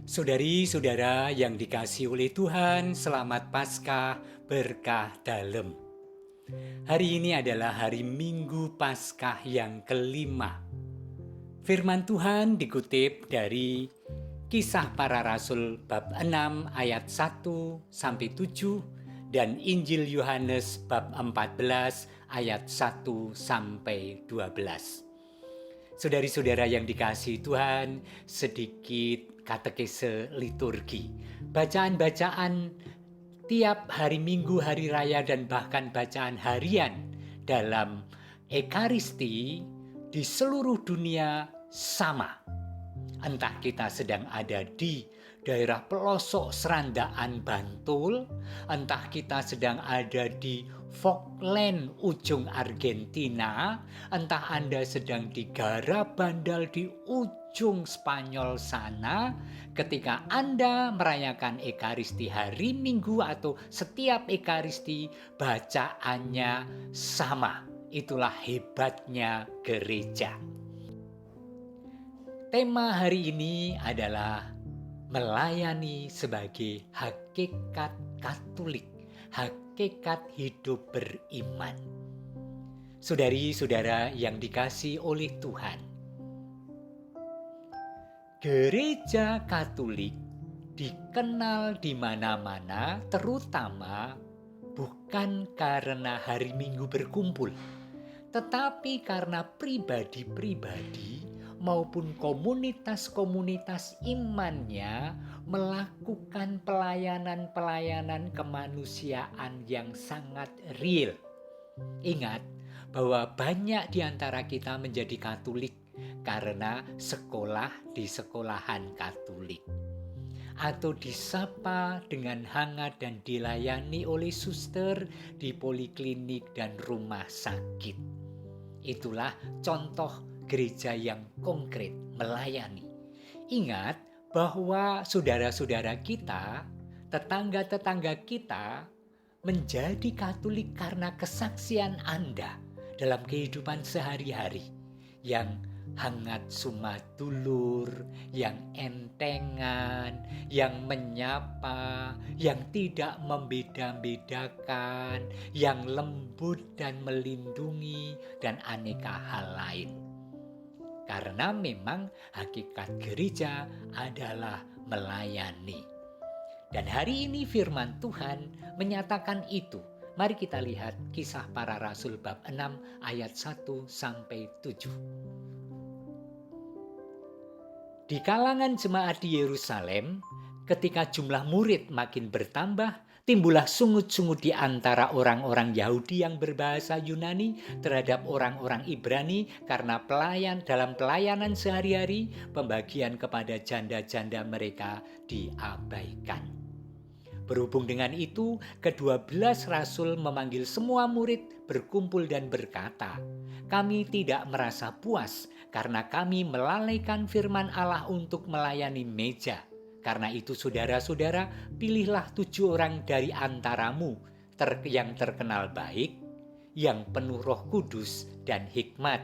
Saudari-saudara yang dikasihi oleh Tuhan, selamat Paskah berkah dalem. Hari ini adalah hari Minggu Paskah yang kelima. Firman Tuhan dikutip dari Kisah Para Rasul bab 6 ayat 1 sampai 7 dan Injil Yohanes bab 14 ayat 1 sampai 12. Saudari-saudara yang dikasihi Tuhan, sedikit katekese liturgi. Bacaan-bacaan tiap hari Minggu, hari raya, dan bahkan bacaan harian dalam Ekaristi di seluruh dunia sama. Entah kita sedang ada di daerah pelosok serandaan Bantul, entah kita sedang ada di Falkland ujung Argentina, entah Anda sedang di Garabandal di ujung Spanyol sana, ketika Anda merayakan Ekaristi hari Minggu atau setiap Ekaristi, bacaannya sama. Itulah hebatnya gereja. Tema hari ini adalah melayani sebagai hakikat Katolik, hakikat hidup beriman. Saudari-saudara yang dikasihi oleh Tuhan, Gereja Katolik dikenal di mana-mana, terutama bukan karena hari Minggu berkumpul, tetapi karena pribadi-pribadi maupun komunitas-komunitas imannya melakukan pelayanan-pelayanan kemanusiaan yang sangat real. Ingat bahwa banyak di antara kita menjadi Katolik karena sekolah di sekolahan Katolik, atau disapa dengan hangat dan dilayani oleh suster di poliklinik dan rumah sakit. Itulah contoh gereja yang konkret melayani. Ingat bahwa saudara-saudara kita, tetangga-tetangga kita menjadi Katolik karena kesaksian Anda dalam kehidupan sehari-hari yang hangat sumadulur, yang entengan, yang menyapa, yang tidak membeda-bedakan, yang lembut dan melindungi, dan aneka hal lain. Karena memang hakikat gereja adalah melayani. Dan hari ini firman Tuhan menyatakan itu. Mari kita lihat Kisah Para Rasul bab 6 ayat 1 sampai 7. Di kalangan jemaat di Yerusalem, ketika jumlah murid makin bertambah, timbullah sungut-sungut di antara orang-orang Yahudi yang berbahasa Yunani terhadap orang-orang Ibrani karena dalam pelayanan sehari-hari, pembagian kepada janda-janda mereka diabaikan. Berhubung dengan itu, ke-12 rasul memanggil semua murid berkumpul dan berkata, "Kami tidak merasa puas karena kami melalaikan firman Allah untuk melayani meja. Karena itu saudara-saudara, pilihlah 7 orang dari antaramu yang terkenal baik, yang penuh Roh Kudus dan hikmat,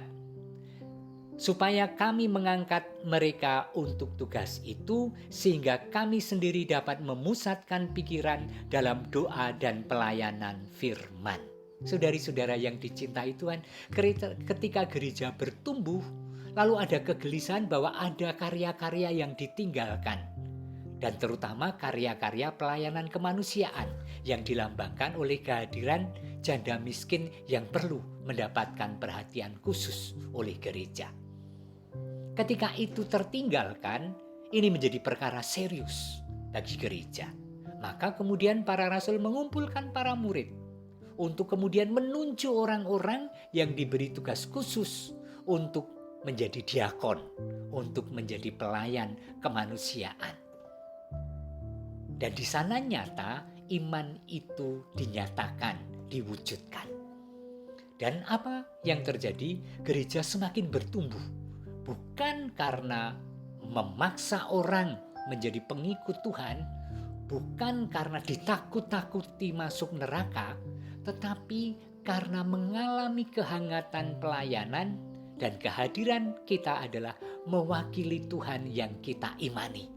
supaya kami mengangkat mereka untuk tugas itu, sehingga kami sendiri dapat memusatkan pikiran dalam doa dan pelayanan firman." Saudari-saudara yang dicintai Tuhan, ketika gereja bertumbuh, lalu ada kegelisahan bahwa ada karya-karya yang ditinggalkan, dan terutama karya-karya pelayanan kemanusiaan yang dilambangkan oleh kehadiran janda miskin yang perlu mendapatkan perhatian khusus oleh gereja. Ketika itu tertinggalkan, ini menjadi perkara serius bagi gereja. Maka kemudian para rasul mengumpulkan para murid untuk kemudian menunjuk orang-orang yang diberi tugas khusus untuk menjadi diakon, untuk menjadi pelayan kemanusiaan. Dan di sana nyata iman itu dinyatakan, diwujudkan. Dan apa yang terjadi? Gereja semakin bertumbuh. Bukan karena memaksa orang menjadi pengikut Tuhan, bukan karena ditakut-takuti masuk neraka, tetapi karena mengalami kehangatan pelayanan, dan kehadiran kita adalah mewakili Tuhan yang kita imani.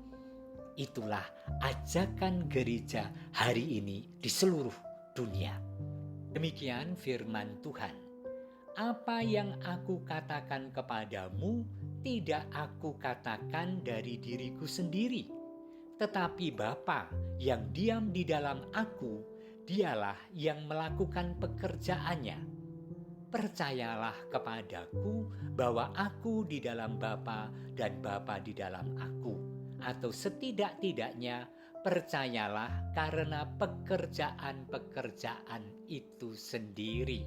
Itulah ajakan gereja hari ini di seluruh dunia. Demikian firman Tuhan. Apa yang aku katakan kepadamu, tidak aku katakan dari diriku sendiri. Tetapi Bapa yang diam di dalam aku, dialah yang melakukan pekerjaannya. Percayalah kepadaku bahwa aku di dalam Bapa dan Bapa di dalam aku. Atau setidak-tidaknya percayalah karena pekerjaan-pekerjaan itu sendiri.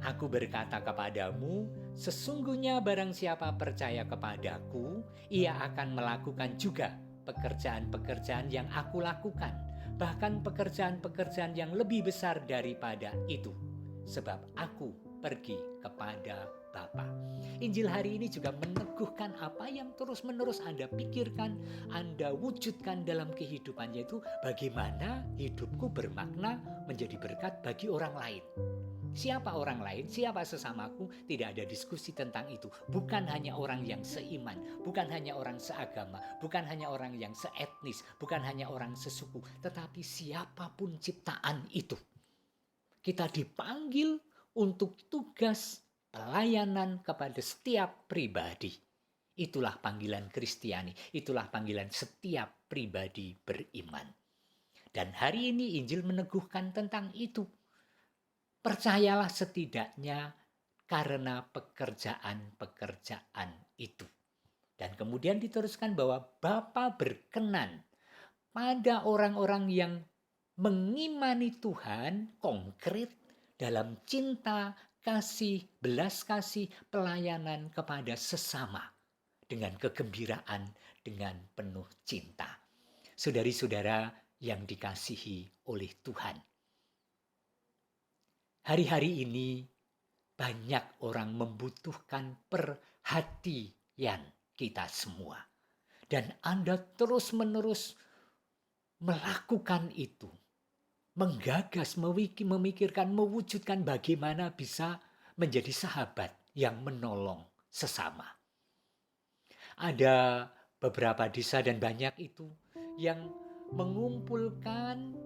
Aku berkata kepadamu, sesungguhnya barang siapa percaya kepadaku, ia akan melakukan juga pekerjaan-pekerjaan yang aku lakukan. Bahkan pekerjaan-pekerjaan yang lebih besar daripada itu. Sebab aku pergi kepada Bapa. Injil hari ini juga meneguhkan apa yang terus-menerus Anda pikirkan, Anda wujudkan dalam kehidupan, yaitu bagaimana hidupku bermakna menjadi berkat bagi orang lain. Siapa orang lain, siapa sesamaku, tidak ada diskusi tentang itu. Bukan hanya orang yang seiman, bukan hanya orang seagama, bukan hanya orang yang seetnis, bukan hanya orang sesuku, tetapi siapapun ciptaan itu. Kita dipanggil untuk tugas pelayanan kepada setiap pribadi. Itulah panggilan Kristiani, itulah panggilan setiap pribadi beriman. Dan hari ini Injil meneguhkan tentang itu. Percayalah setidaknya karena pekerjaan-pekerjaan itu. Dan kemudian diteruskan bahwa Bapa berkenan pada orang-orang yang mengimani Tuhan konkret dalam cinta, kasih, belas kasih, pelayanan kepada sesama. Dengan kegembiraan, dengan penuh cinta. Saudari-saudara yang dikasihi oleh Tuhan. Hari-hari ini banyak orang membutuhkan perhatian kita semua. Dan Anda terus-menerus melakukan itu. Menggagas, memikirkan, mewujudkan bagaimana bisa menjadi sahabat yang menolong sesama. Ada beberapa desa dan banyak itu yang mengumpulkan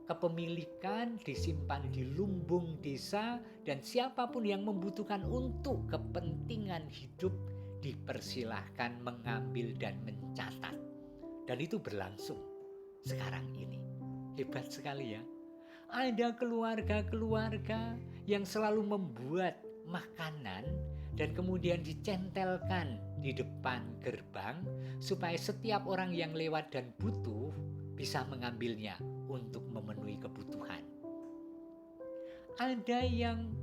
kepemilikan disimpan di lumbung desa, dan siapapun yang membutuhkan untuk kepentingan hidup dipersilahkan mengambil dan mencatat. Dan itu berlangsung sekarang ini. Hebat sekali ya. Ada keluarga-keluarga yang selalu membuat makanan dan kemudian dicentelkan di depan gerbang supaya setiap orang yang lewat dan butuh bisa mengambilnya untuk memenuhi kebutuhan. Ada yang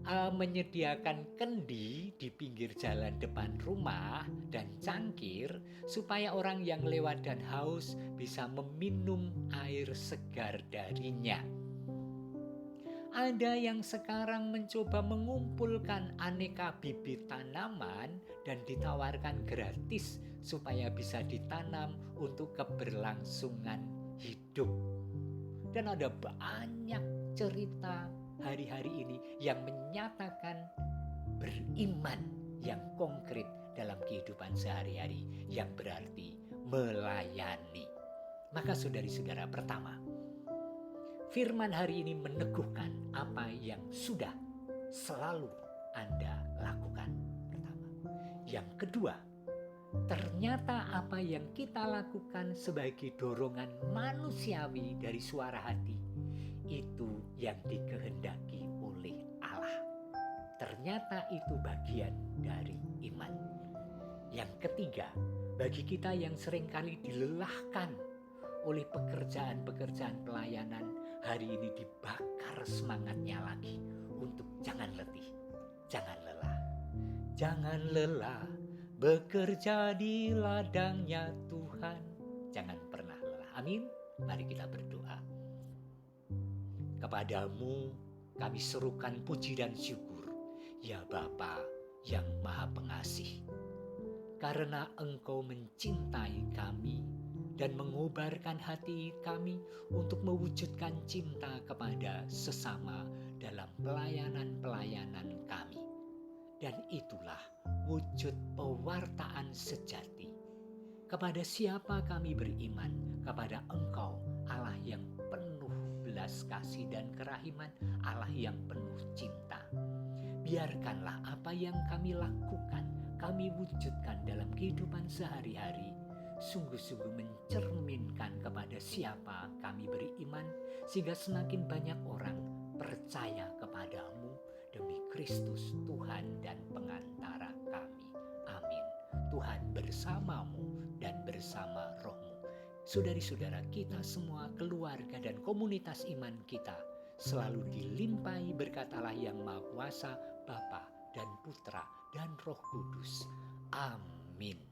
menyediakan kendi di pinggir jalan depan rumah dan cangkir supaya orang yang lewat dan haus bisa meminum air segar darinya. Ada yang sekarang mencoba mengumpulkan aneka bibit tanaman dan ditawarkan gratis supaya bisa ditanam untuk keberlangsungan hidup. Dan ada banyak cerita hari-hari ini yang menyatakan beriman yang konkret dalam kehidupan sehari-hari, yang berarti melayani. Maka saudari-saudara, pertama, firman hari ini meneguhkan apa yang sudah selalu Anda lakukan. Pertama. Yang kedua, ternyata apa yang kita lakukan sebagai dorongan manusiawi dari suara hati, itu yang dikehendaki oleh Allah. Ternyata itu bagian dari iman. Yang ketiga, bagi kita yang seringkali dilelahkan oleh pekerjaan-pekerjaan pelayanan, hari ini dibakar semangatnya lagi untuk jangan letih, jangan lelah. Jangan lelah bekerja di ladangnya Tuhan. Jangan pernah lelah. Amin. Mari kita berdoa. Kepadamu kami serukan puji dan syukur, ya Bapa yang Maha Pengasih. Karena Engkau mencintai kami dan mengobarkan hati kami untuk mewujudkan cinta kepada sesama dalam pelayanan-pelayanan kami. Dan itulah wujud pewartaan sejati Kepada siapa kami beriman? Kepada Engkau, Allah yang penuh belas kasih dan kerahiman, Allah yang penuh cinta. Biarkanlah apa yang kami lakukan, kami wujudkan dalam kehidupan sehari-hari, sungguh-sungguh mencerminkan kepada siapa kami beriman, sehingga semakin banyak orang percaya kepadamu demi Kristus Tuhan dan pengantara kami. Amin. Tuhan bersamamu dan bersama rohmu. Saudari-saudara kita semua, keluarga dan komunitas iman kita selalu dilimpahi berkat Allah yang Maha Kuasa, Bapa dan Putra dan Roh Kudus. Amin.